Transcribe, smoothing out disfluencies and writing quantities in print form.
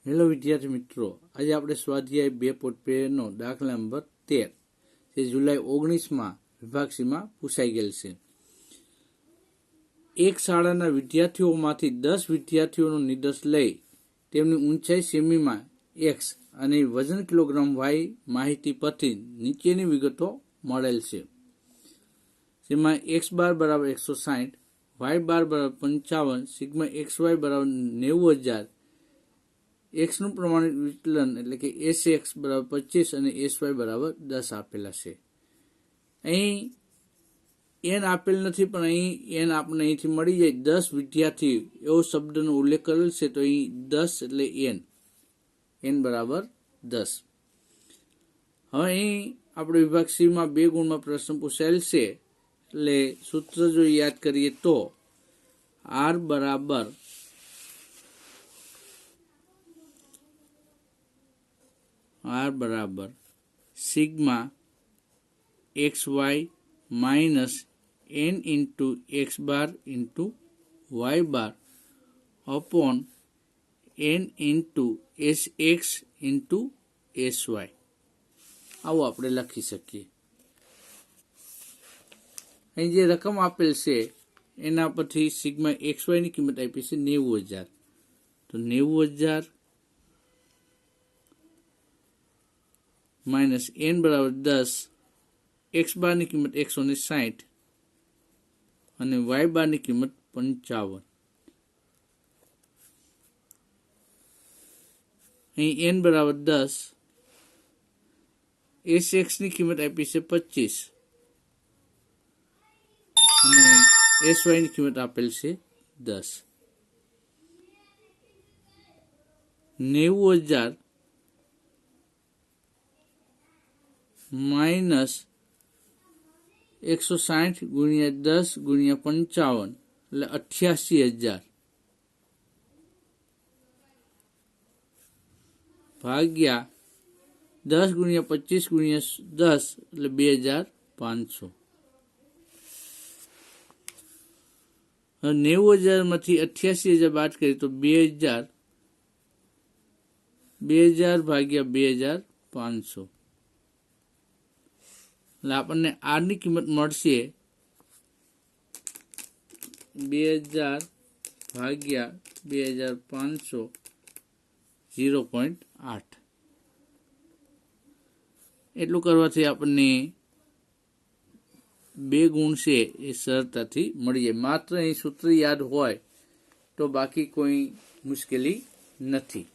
Hello વિદ્યાર્થી મિત્રો, આજે આપણે સ્વાધ્યાય 2.2 નો દાખલા નંબર 13 જે જુલાઈ 19માં વિભાગ સીમાં પૂછાઈ ગયેલ છે. એક શાળાના વિદ્યાર્થીઓમાંથી 10 વિદ્યાર્થીઓનો નિર્દેશ લઈ તેમની ઊંચાઈ સેમીમાં x અને વજન કિલોગ્રામ y માહિતી પરથી નીચેની વિગતો મળેલ છે. જેમાં x બાર બરાબર 160, y બાર બરાબર 55, સિગ્મા xy બરાબર 90,000, x નું પ્રમાણિત વિચલન એટલે કે sx બરાબર 25 અને sy બરાબર 10 આપેલા છે. અહીં n આપેલ નથી, પણ અહીં n આપણને અહીંથી મળી જાય 10 વિદ્યાર્થી એવો શબ્દનો ઉલ્લેખ કરેલ છે, તો અહીં 10 એટલે n બરાબર 10. હવે અહીં આપણે વિભાગ સીમાં 2 ગુણમાં પ્રશ્ન પૂછાયેલ છે, એટલે સૂત્ર જો યાદ કરીએ તો r બરાબર sigma xy minus n into x bar into y bar upon n into sx into sy આવું આપણે લખી શકીએ. અહીં જે રકમ આપેલ છે એના પરથી સિગ્મા xy ની કિંમત આપી છે 90,000, તો 90,000 માઇનસ n બરાબર 10, x બારની કિંમત 160 અને y બારની કિંમત 55. અહીં n બરાબર 10, sx ની કિંમત આપી છે 25 અને sy ની કિંમત આપેલ છે 10. 90,000 માઇનસ 160 ગુણ્યા 10 ગુણ્યા 55 એટલે 88,000 ભાગ્યા 10 ગુણ્યા 25 ગુણ્યા 10 એટલે 2,500. હવે 90,000 માંથી 88,000 બાદ કરીએ તો 2,000 ભાગ્યા 2,500 એટલે આપણને r ની કિંમત મળશે 2,000 ભાગ્યા 2,500 0.8. એટલું કરવાથી આપણને 2 ગુણ છે એ સરળતાથી મળી જાય. માત્ર અહીં સૂત્ર યાદ હોય તો બાકી કોઈ મુશ્કેલી નથી.